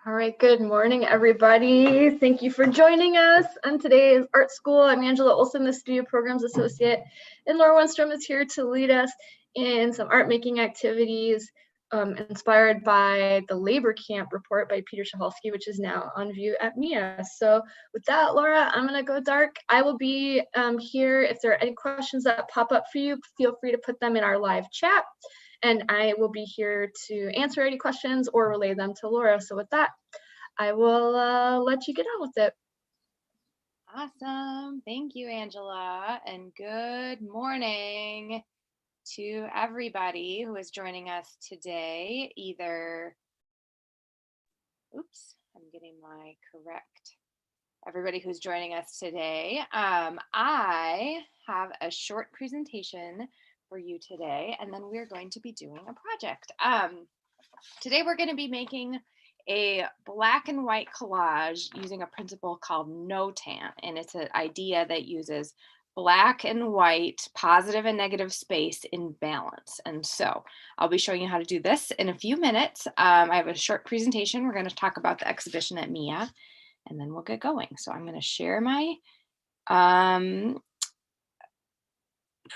All right, good morning, everybody. Thank you for joining us on today's art school. I'm Angela Olson, the Studio Programs Associate, and Laura Wennstrom is here to lead us in some art making activities inspired by the Labor Camp report by Peter Shahalski, which is now on view at MIA. So with that, Laura, I'm gonna go dark. I will be here. If there are any questions that pop up for you, feel free to put them in our live chat. And I will be here to answer any questions or relay them to Laura. So with that, I will let you get on with it. Awesome. Thank you, Angela. And good morning to everybody who is joining us today. I'm getting my correct. Everybody who's joining us today. I have a short presentation for you today, and then we're going to be doing a project. Today we're going to be making a black and white collage using a principle called no-tan, and it's an idea that uses black and white, positive and negative space in balance. And so I'll be showing you how to do this in a few minutes. I have a short presentation. We're going to talk about the exhibition at MIA, and then we'll get going. So I'm going to share my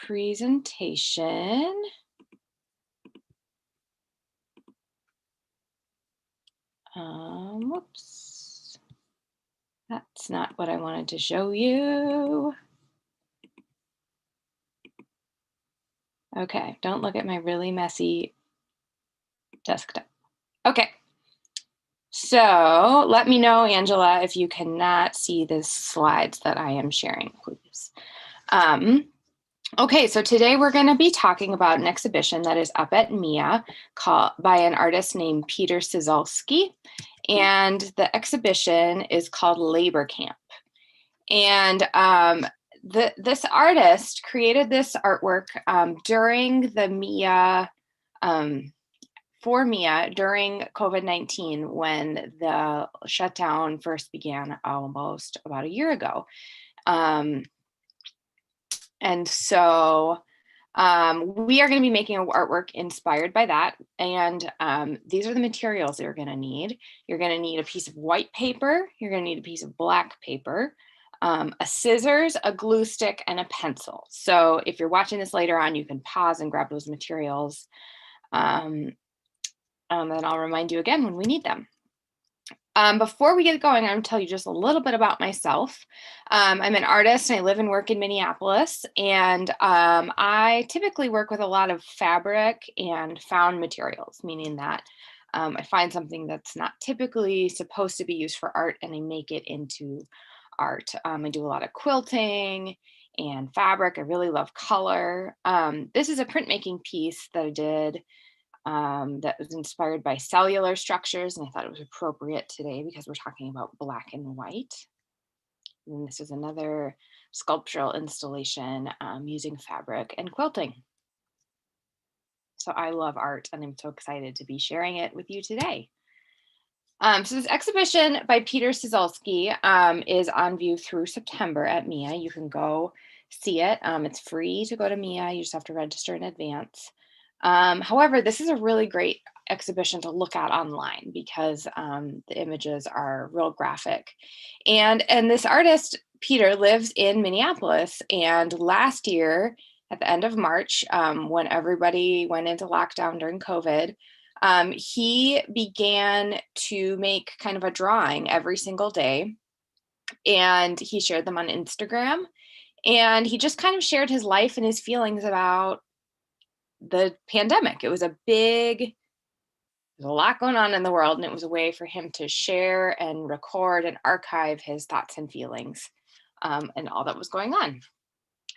presentation. Whoops, that's not what I wanted to show you. Okay, don't look at my really messy desktop. Okay, so let me know, Angela, if you cannot see the slides that I am sharing, please. Okay, so today we're going to be talking about an exhibition that is up at MIA by an artist named Peter Szalski, and the exhibition is called Labor Camp. And this artist created this artwork during the MIA, for MIA during COVID-19 when the shutdown first began almost about a year ago. And so we are going to be making an artwork inspired by that. And these are the materials that you're going to need. You're going to need a piece of white paper. You're going to need a piece of black paper, a scissors, a glue stick, and a pencil. So if you're watching this later on, you can pause and grab those materials. And then I'll remind you again when we need them. Before we get going, I'm going to tell you just a little bit about myself. I'm an artist and I live and work in Minneapolis, and I typically work with a lot of fabric and found materials, meaning that I find something that's not typically supposed to be used for art and I make it into art. I do a lot of quilting and fabric. I really love color. This is a printmaking piece that I did that was inspired by cellular structures, and I thought it was appropriate today because we're talking about black and white. And this is another sculptural installation using fabric and quilting. So I love art and I'm so excited to be sharing it with you today. So this exhibition by Peter Szalski is on view through September at MIA. You can go see it. It's free to go to MIA. You just have to register in advance. However, this is a really great exhibition to look at online because the images are real graphic. And this artist, Peter, lives in Minneapolis. And last year, at the end of March, when everybody went into lockdown during COVID, he began to make kind of a drawing every single day. And he shared them on Instagram. And he just kind of shared his life and his feelings about the pandemic. It was there's a lot going on in the world, and it was a way for him to share and record and archive his thoughts and feelings and all that was going on.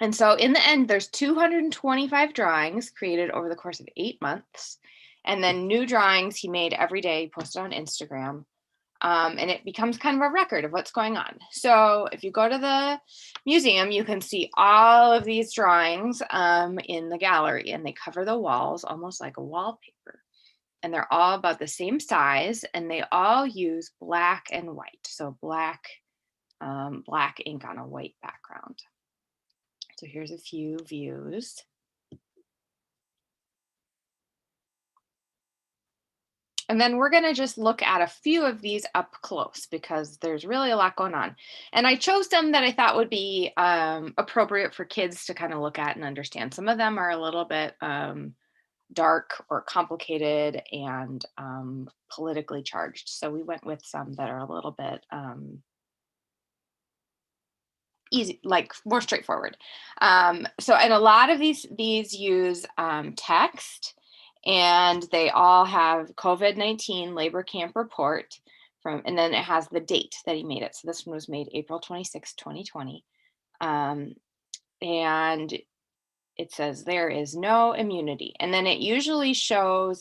And so in the end, there's 225 drawings created over the course of 8 months, and then new drawings he made every day, posted on Instagram. And it becomes kind of a record of what's going on. So if you go to the museum, you can see all of these drawings in the gallery, and they cover the walls almost like a wallpaper. And they're all about the same size, and they all use black and white. So black ink on a white background. So here's a few views. And then we're going to just look at a few of these up close because there's really a lot going on. And I chose some that I thought would be appropriate for kids to kind of look at and understand. Some of them are a little bit dark or complicated and politically charged. So we went with some that are a little bit easy, like more straightforward. And a lot of these use text. And they all have COVID-19 labor camp report and then it has the date that he made it. So this one was made April 26, 2020. And it says there is no immunity. And then it usually shows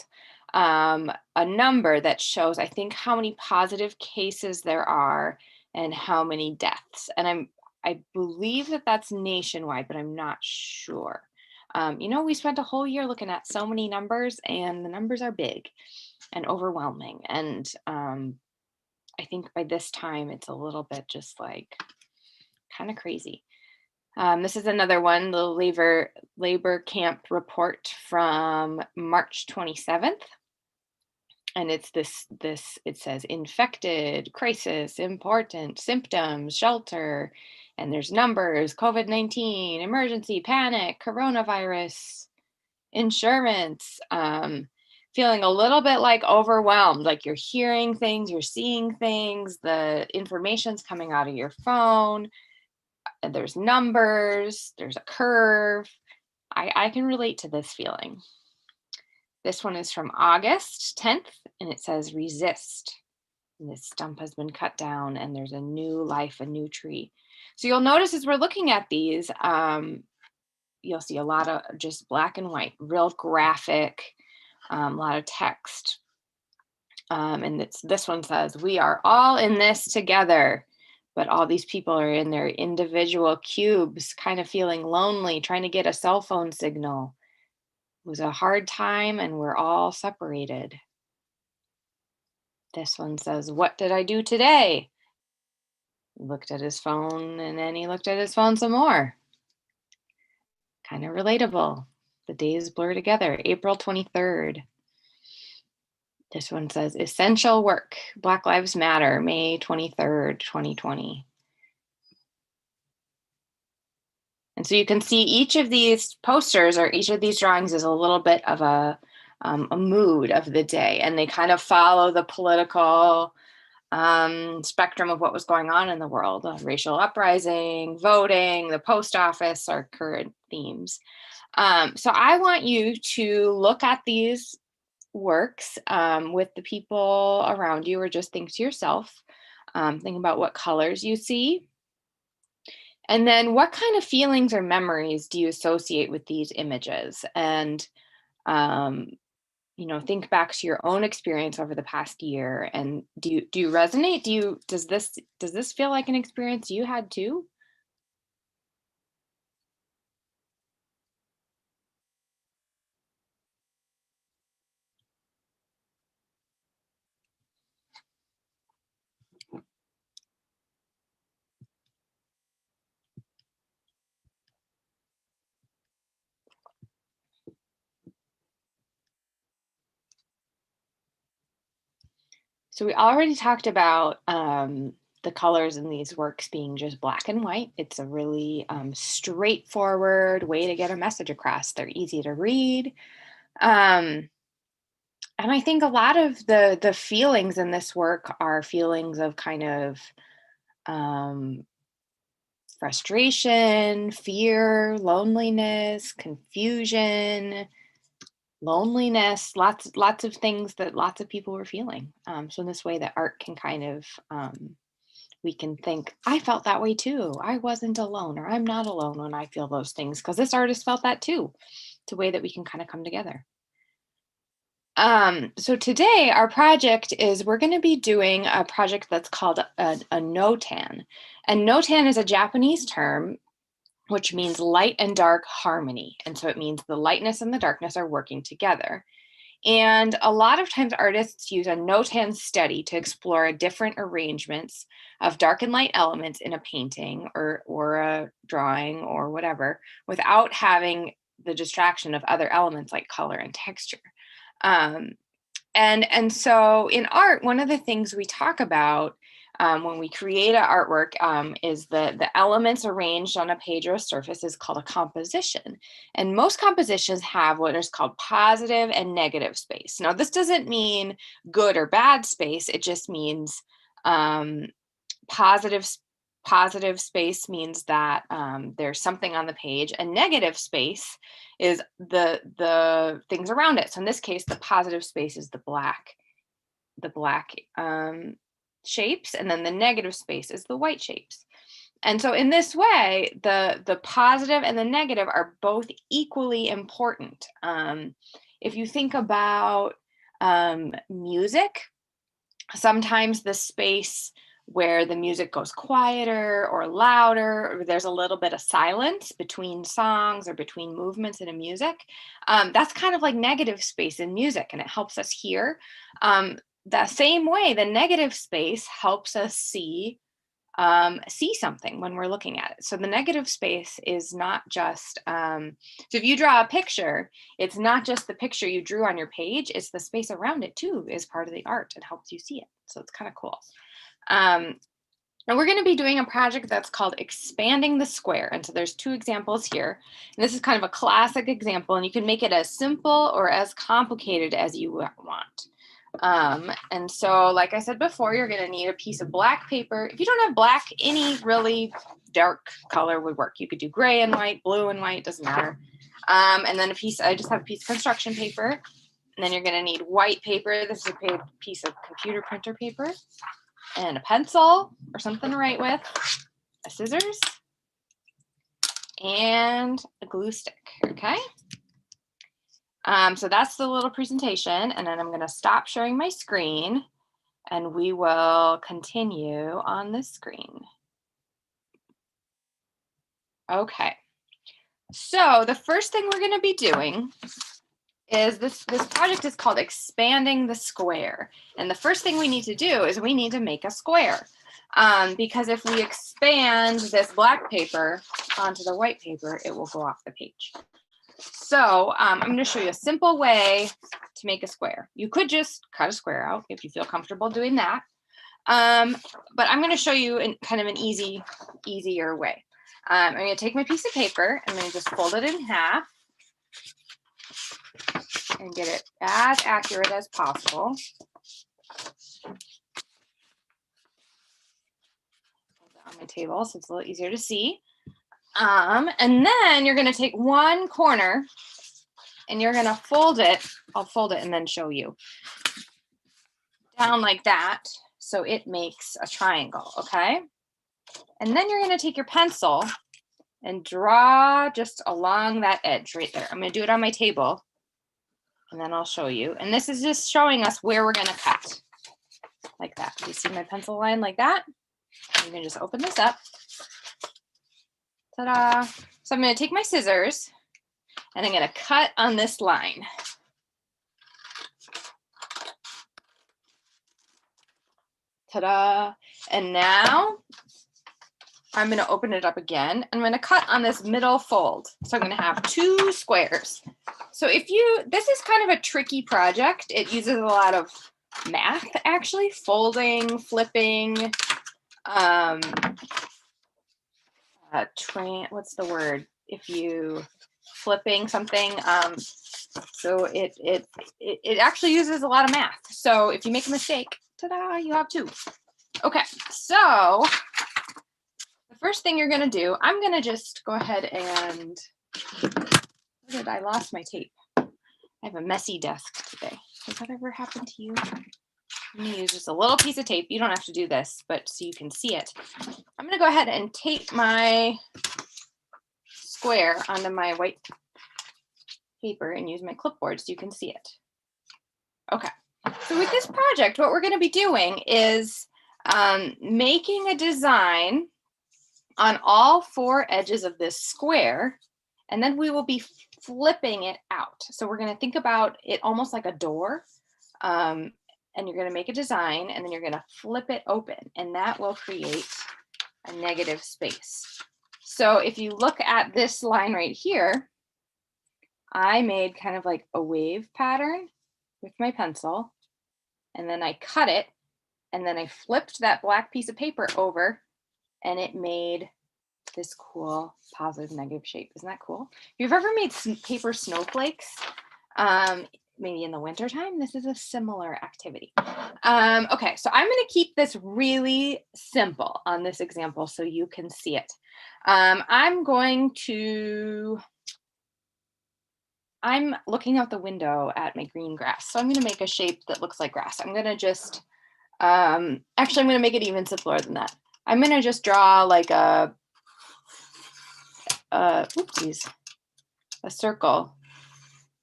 a number that shows, I think, how many positive cases there are and how many deaths. And I believe that that's nationwide, but I'm not sure. We spent a whole year looking at so many numbers, and the numbers are big and overwhelming. And I think by this time, it's a little bit just like kind of crazy. This is another one, the labor camp report from March 27th. And it's it says infected, crisis, important, symptoms, shelter, and there's numbers, COVID-19, emergency, panic, coronavirus, insurance, feeling a little bit like overwhelmed, like you're hearing things, you're seeing things, the information's coming out of your phone, there's numbers, there's a curve. I can relate to this feeling. This one is from August 10th, and it says resist. And this stump has been cut down and there's a new life, a new tree. So you'll notice as we're looking at these, you'll see a lot of just black and white, real graphic, a lot of text. And this one says, we are all in this together, but all these people are in their individual cubes, kind of feeling lonely, trying to get a cell phone signal. It was a hard time and we're all separated. This one says, what did I do today? He looked at his phone and then he looked at his phone some more. Kind of relatable. The days blur together. April 23rd. This one says essential work. Black Lives Matter, May 23rd, 2020. And so you can see each of these posters or each of these drawings is a little bit of a mood of the day. And they kind of follow the political spectrum of what was going on in the world. Racial uprising, voting, the post office are current themes. So I want you to look at these works with the people around you, or just think to yourself, think about what colors you see. And then what kind of feelings or memories do you associate with these images? And, think back to your own experience over the past year. And do you resonate? Does this feel like an experience you had too? So we already talked about the colors in these works being just black and white. It's a really straightforward way to get a message across. They're easy to read. And I think a lot of the feelings in this work are feelings of kind of frustration, fear, loneliness, confusion, loneliness, lots of things that lots of people were feeling. So in this way that art can kind of, we can think, I felt that way too. I wasn't alone, or I'm not alone when I feel those things, because this artist felt that too. It's a way that we can kind of come together. So today our project is, we're going to be doing a project that's called a notan. And notan is a Japanese term which means light and dark harmony. And so it means the lightness and the darkness are working together. And a lot of times artists use a notan study to explore different arrangements of dark and light elements in a painting or a drawing or whatever, without having the distraction of other elements like color and texture. And so in art, one of the things we talk about when we create an artwork is the elements arranged on a page or a surface is called a composition. And most compositions have what is called positive and negative space. Now, this doesn't mean good or bad space. It just means positive space means that there's something on the page, and negative space is the things around it. So in this case, the positive space is the black shapes, and then the negative space is the white shapes. And so in this way, the positive and the negative are both equally important. If you think about music, sometimes the space where the music goes quieter or louder, or there's a little bit of silence between songs or between movements in a music, that's kind of like negative space in music, and it helps us hear. The same way, the negative space helps us see something when we're looking at it. So the negative space is not just, so if you draw a picture, it's not just the picture you drew on your page, it's the space around it too is part of the art and helps you see it. So it's kind of cool. And we're going to be doing a project that's called Expanding the Square. And so there's two examples here. And this is kind of a classic example, and you can make it as simple or as complicated as you want. And so, like I said before, you're going to need a piece of black paper. If you don't have black, any really dark color would work. You could do gray and white, blue and white, doesn't matter. And then I just have a piece of construction paper. And then you're going to need white paper. This is a piece of computer printer paper, and a pencil or something to write with, a scissors, and a glue stick, okay? So that's the little presentation, and then I'm gonna stop sharing my screen and we will continue on this screen. Okay, so the first thing we're gonna be doing is this project is called Expanding the Square. And the first thing we need to do is we need to make a square. Because if we expand this black paper onto the white paper, it will go off the page. So I'm going to show you a simple way to make a square. You could just cut a square out if you feel comfortable doing that. But I'm going to show you in kind of an easier way. I'm going to take my piece of paper, I'm going to just fold it in half and get it as accurate as possible. On my table, so it's a little easier to see. And then you're going to take one corner and you're going to fold it. I'll fold it and then show you. Down like that, so it makes a triangle, okay? And then you're going to take your pencil and draw just along that edge right there. I'm going to do it on my table, and then I'll show you. And this is just showing us where we're going to cut, like that. You see my pencil line like that? I'm going to just open this up. Ta-da! So I'm going to take my scissors, and I'm going to cut on this line. Ta-da! And now I'm going to open it up again. I'm going to cut on this middle fold. So I'm going to have two squares. So this is kind of a tricky project. It uses a lot of math, actually, folding, flipping, what's the word? If you flipping something, so it actually uses a lot of math. So if you make a mistake, ta-da, you have two. Okay, so the first thing you're gonna do, I'm gonna just go ahead and, I lost my tape. I have a messy desk today. Has that ever happened to you? I'm gonna use just a little piece of tape. You don't have to do this, but so you can see it. I'm gonna go ahead and tape my square onto my white paper and use my clipboard so you can see it. Okay, so with this project, what we're gonna be doing is making a design on all four edges of this square, and then we will be flipping it out. So we're gonna think about it almost like a door. And you're going to make a design, and then you're going to flip it open, and that will create a negative space. So if you look at this line right here, I made kind of like a wave pattern with my pencil, and then I cut it, and then I flipped that black piece of paper over, and it made this cool positive negative shape. Isn't that cool? If you've ever made paper snowflakes, maybe in the wintertime, this is a similar activity. Okay, so I'm going to keep this really simple on this example so you can see it. I'm looking out the window at my green grass, so I'm going to make a shape that looks like grass. I'm going to just, actually, I'm going to make it even simpler than that. I'm going to just draw like a circle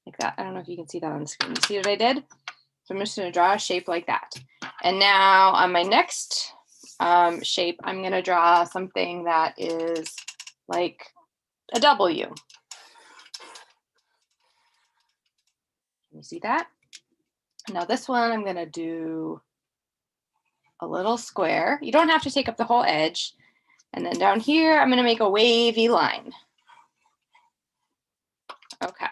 like that. I don't know if you can see that on the screen. You see what I did? So I'm just going to draw a shape like that. And now on my next shape, I'm going to draw something that is like a W. Can you see that? Now this one, I'm going to do a little square. You don't have to take up the whole edge. And then down here, I'm going to make a wavy line. Okay.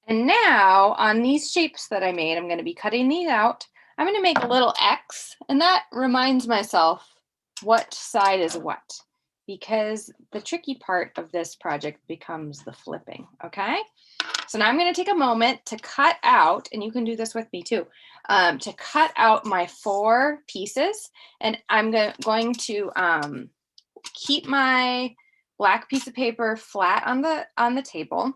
And now on these shapes that I made, I'm going to be cutting these out. I'm going to make a little X, and that reminds myself what side is what, because the tricky part of this project becomes the flipping. Okay. So now I'm going to take a moment to cut out, and you can do this with me too, to cut out my 4 pieces. And I'm going to keep my black piece of paper flat on the table.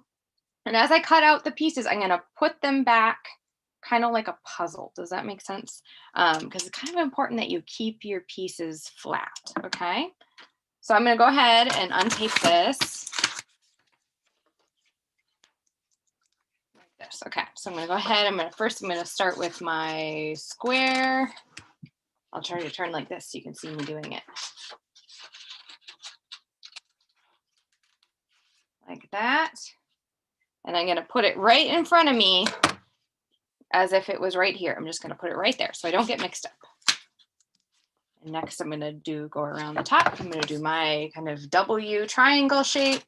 And as I cut out the pieces, I'm going to put them back kind of like a puzzle. Does that make sense? Because it's kind of important that you keep your pieces flat. Okay. So I'm going to go ahead and untape this. This. Okay, so I'm going to go ahead. I'm going to start with my square. I'll try to turn like this so you can see me doing it. Like that. And I'm going to put it right in front of me as if it was right here. I'm just going to put it right there so I don't get mixed up. And next I'm going to go around the top. I'm going to do my kind of W triangle shape.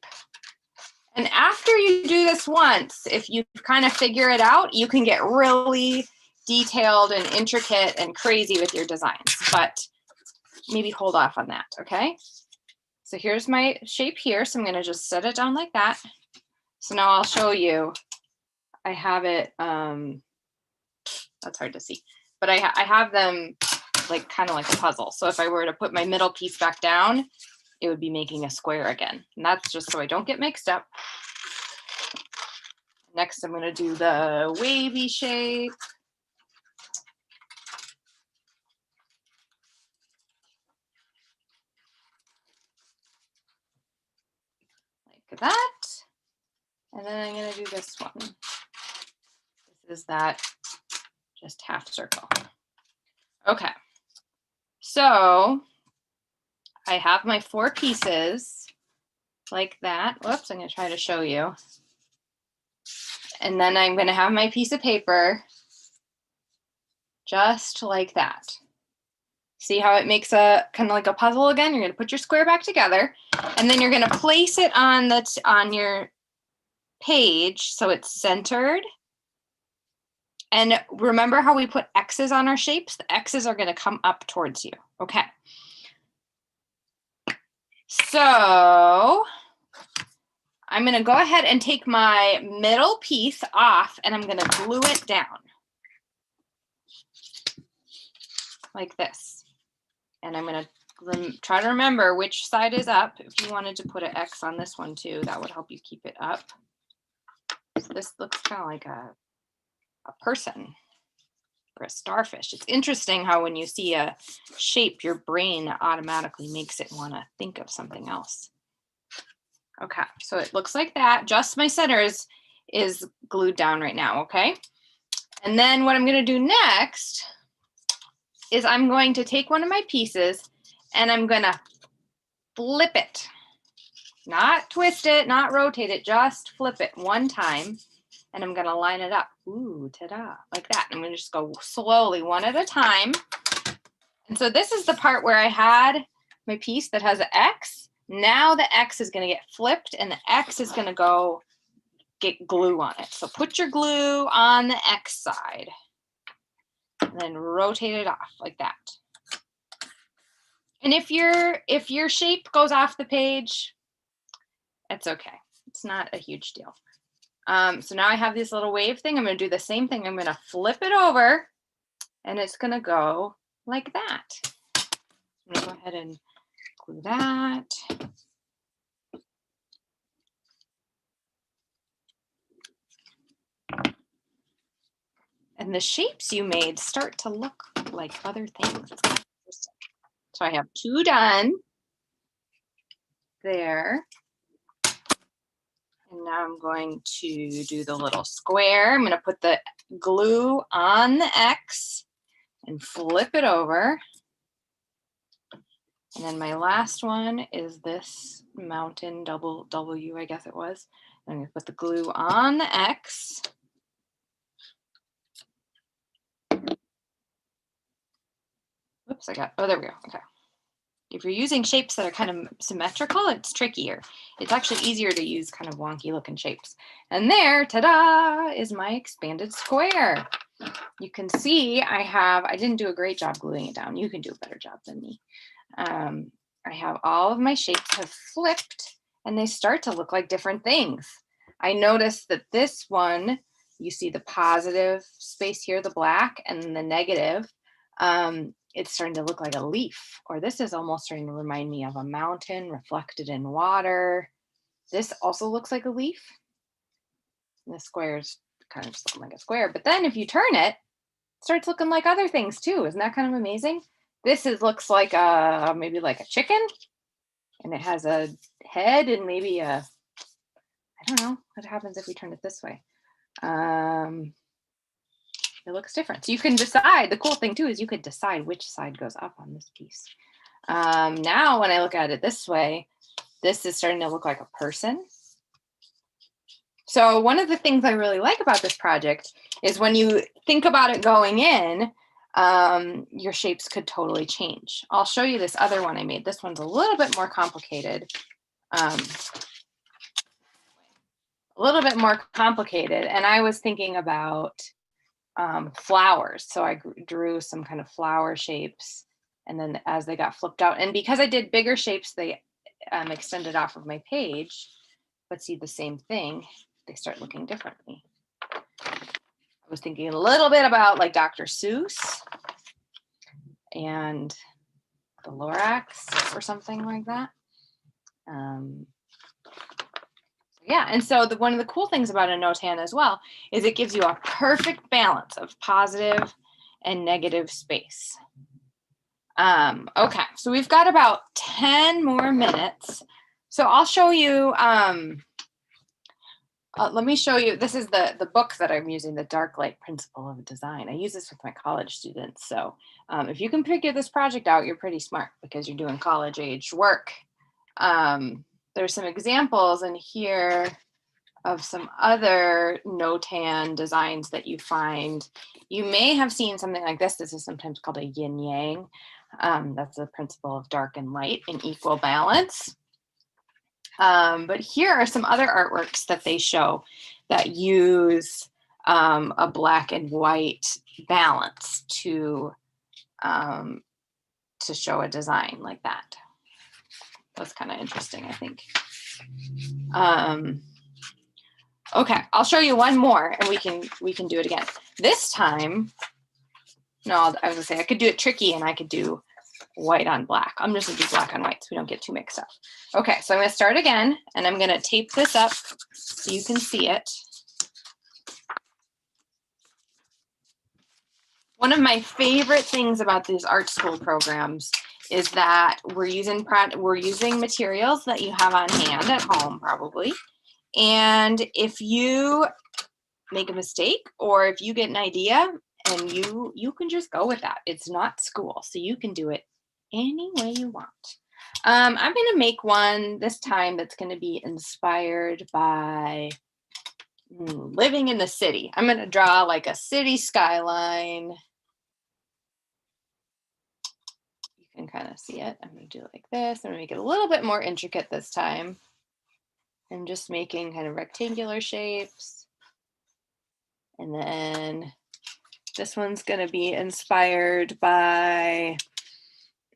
And after you do this once, if you kind of figure it out, you can get really detailed and intricate and crazy with your designs, but maybe hold off on that, okay? So here's my shape here. So I'm going to just set it down like that. So now I'll show you. I have it, that's hard to see, but I have them like kind of like a puzzle. So if I were to put my middle piece back down, it would be making a square again. And that's just so I don't get mixed up. Next, I'm going to do the wavy shape. Like that. And then I'm going to do this one. This is that just half circle. Okay. So I have my 4 pieces like that. Whoops, I'm going to try to show you. And then I'm going to have my piece of paper just like that. See how it makes a kind of like a puzzle again? You're going to put your square back together, and then you're going to place it on your page so it's centered. And remember how we put X's on our shapes? The X's are going to come up towards you. Okay. So I'm going to go ahead and take my middle piece off, and I'm going to glue it down like this. And I'm going to try to remember which side is up. If you wanted to put an X on this one too, that would help you keep it up. So this looks kind of like a person or a starfish. It's interesting how when you see a shape, your brain automatically makes it want to think of something else. Okay, so it looks like that. Just my center is glued down right now, okay? And then what I'm going to do next is I'm going to take one of my pieces and I'm going to flip it. Not twist it, not rotate it, just flip it one time. And I'm going to line it up. Ooh, ta-da, like that. I'm going to just go slowly, one at a time. And so this is the part where I had my piece that has an X. Now the X is going to get flipped and the X is going to get glue on it. So put your glue on the X side. And and then rotate it off like that. And if your shape goes off the page, it's okay. It's not a huge deal. So now I have this little wave thing. I'm going to do the same thing. I'm going to flip it over, and it's going to go like that. I'm going to go ahead and glue that. And the shapes you made start to look like other things. So I have 2 done there. And now I'm going to do the little square. I'm going to put the glue on the X and flip it over. And then my last one is this mountain double W, I guess it was. I'm going to put the glue on the X. Whoops, oh, there we go. Okay. If you're using shapes that are kind of symmetrical, it's trickier. It's actually easier to use kind of wonky looking shapes. And there, ta-da, is my expanded square. You can see I didn't do a great job gluing it down. You can do a better job than me. I have all of my shapes have flipped, and they start to look like different things. I noticed that this one, you see the positive space here, the black, and the negative. It's starting to look like a leaf, or this is almost starting to remind me of a mountain reflected in water. This also looks like a leaf. And the square's kind of just looking like a square, but then if you turn it, it starts looking like other things too. Isn't that kind of amazing? This looks like maybe like a chicken, and it has a head and maybe I don't know what happens if we turn it this way. It looks different. So you can decide. The cool thing too is you could decide which side goes up on this piece. Now when I look at it this way, this is starting to look like a person. So one of the things I really like about this project is when you think about it going in, your shapes could totally change. I'll show you this other one I made. This one's a little bit more complicated. And I was thinking about flowers. So I drew some kind of flower shapes, and then as they got flipped out, and because I did bigger shapes, they extended off of my page, but see the same thing, they start looking differently. I was thinking a little bit about like Dr. Seuss and the Lorax or something like that. Yeah, and so one of the cool things about a notan as well is it gives you a perfect balance of positive and negative space. Okay, so we've got about 10 more minutes. So I'll show you, let me show you, this is the book that I'm using, The Dark Light Principle of Design. I use this with my college students. So if you can figure this project out, you're pretty smart because you're doing college age work. There's some examples in here of some other notan designs that you find. You may have seen something like this. This is sometimes called a yin yang. That's the principle of dark and light in equal balance. But here are some other artworks that they show that use a black and white balance to show a design like that. That's kind of interesting, I think. Okay, I'll show you one more, and we can do it again. This time, no, I was gonna say I could do it tricky, and I could do white on black. I'm just gonna do black on white so we don't get too mixed up. Okay, so I'm gonna start again, and I'm gonna tape this up so you can see it. One of my favorite things about these art school programs is that we're using materials that you have on hand at home probably. And if you make a mistake or if you get an idea and you can just go with that. It's not school, so you can do it any way you want. I'm going to make one this time that's going to be inspired by living in the city. I'm going to draw like a city skyline. You can kind of see it. I'm going to do it like this. I'm going to make it a little bit more intricate this time. I'm just making kind of rectangular shapes. And then This one's going to be inspired by,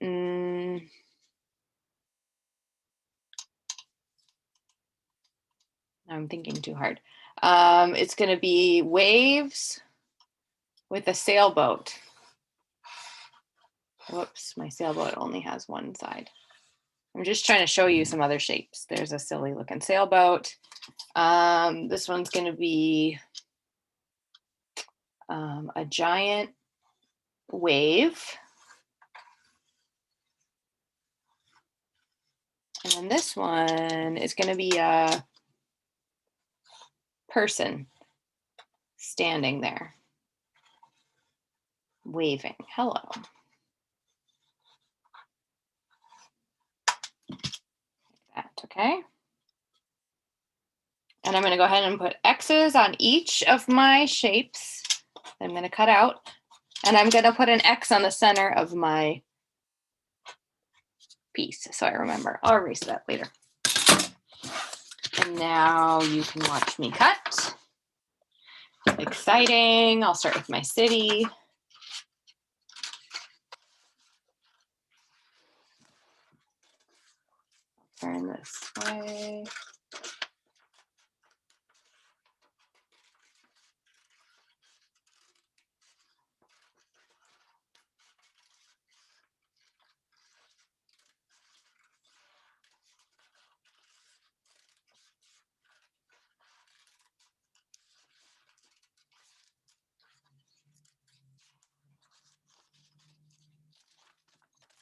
I'm thinking too hard. It's going to be waves with a sailboat. Whoops, my sailboat only has one side. I'm just trying to show you some other shapes. There's a silly looking sailboat. This one's going to be a giant wave. And then this one is going to be a person standing there, waving, hello. Like that, okay? And I'm going to go ahead and put X's on each of my shapes that I'm going to cut out. And I'm going to put an X on the center of my piece so I remember. I'll erase that later. And now you can watch me cut. Exciting. I'll start with my city. Turn this way.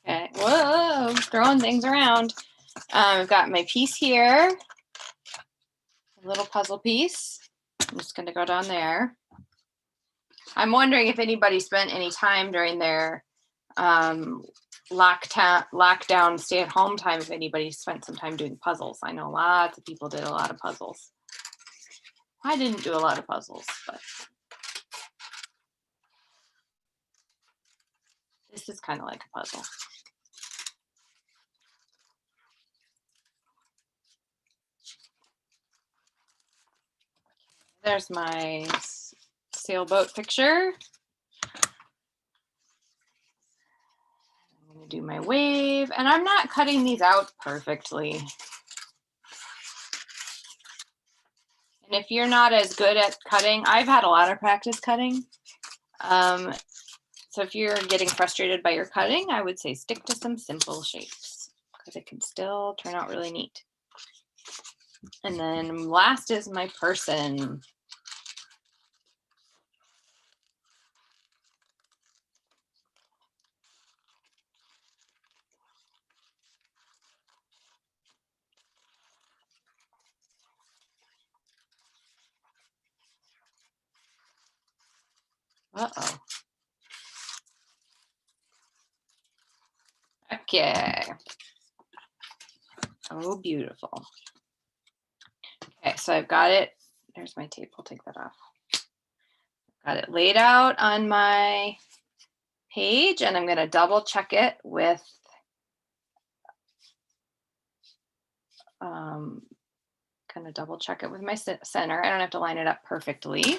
Okay, whoa, throwing things around. I've got my piece here, a little puzzle piece. I'm just going to go down there. I'm wondering if anybody spent any time during their lockdown, stay-at-home time, if anybody spent some time doing puzzles. I know lots of people did a lot of puzzles. I didn't do a lot of puzzles, but this is kind of like a puzzle. There's my sailboat picture. I'm going to do my wave, and I'm not cutting these out perfectly. And if you're not as good at cutting, I've had a lot of practice cutting. So if you're getting frustrated by your cutting, I would say stick to some simple shapes because it can still turn out really neat. And then last is my person. Uh-oh. Okay. Oh, beautiful. Okay, so I've got it. There's my tape. I'll take that off. Got it laid out on my page, and I'm going to double check it with my center. I don't have to line it up perfectly.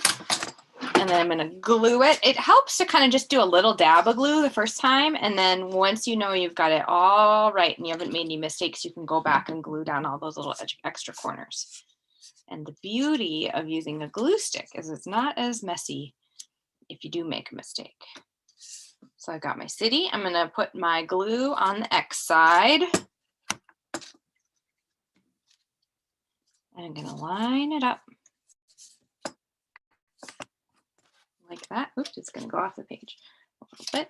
And then I'm going to glue it. It helps to kind of just do a little dab of glue the first time. And then once you know you've got it all right and you haven't made any mistakes, you can go back and glue down all those little extra corners. And the beauty of using a glue stick is it's not as messy if you do make a mistake. So I've got my city. I'm going to put my glue on the X side. And I'm going to line it up like that. Oops, it's going to go off the page a little bit.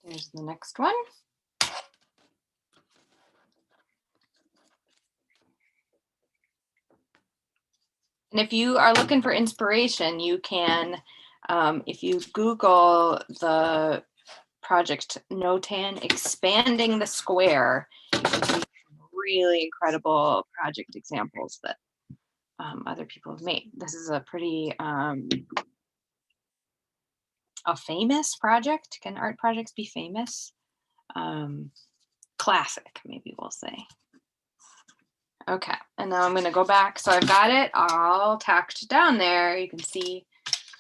There's the next one. And if you are looking for inspiration, you can, if you Google the project Notan expanding the square, you can see really incredible project examples that other people have made. This is a pretty a famous project. Can art projects be famous? classic, maybe we'll say. Okay, and now I'm going to go back. So I've got it all tacked down there. You can see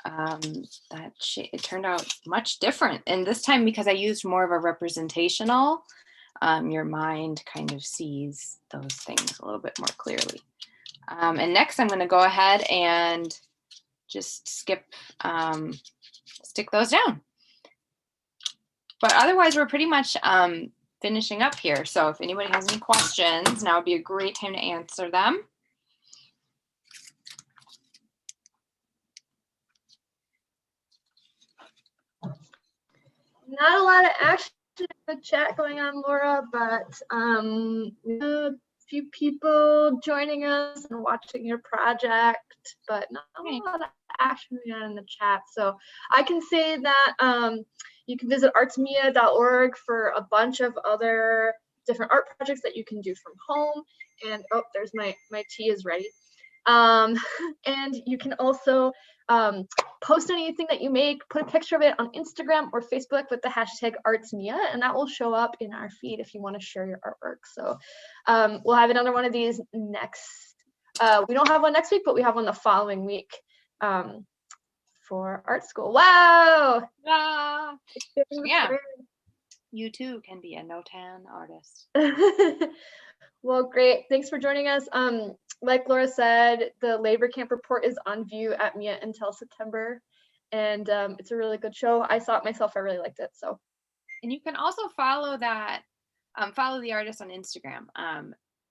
that it turned out much different. And this time, because I used more of a representational, your mind kind of sees those things a little bit more clearly. And next, I'm going to go ahead and just stick those down. But otherwise, we're pretty much finishing up here. So if anybody has any questions, now would be a great time to answer them. Not a lot of action in the chat going on, Laura, but we have a few people joining us and watching your project, but not a lot of action going on in the chat. So I can say that you can visit artsmia.org for a bunch of other different art projects that you can do from home. And oh, there's my tea is ready. And you can also post anything that you make, put a picture of it on Instagram or Facebook with the hashtag artsmia, and that will show up in our feed if you want to share your artwork. So we'll have another one of these next, we don't have one next week, but we have one the following week for art school. Wow. Yeah. You too can be a no-tan artist. Well, great. Thanks for joining us. Like Laura said, the labor camp report is on view at Mia until September, and it's a really good show. I saw it myself. I really liked it. So, and you can also follow that, follow the artist on Instagram,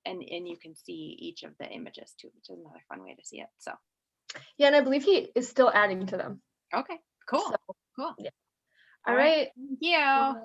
and you can see each of the images too, which is another fun way to see it. So, yeah, and I believe he is still adding to them. Okay, cool, So, cool. Yeah. All right. Thank you.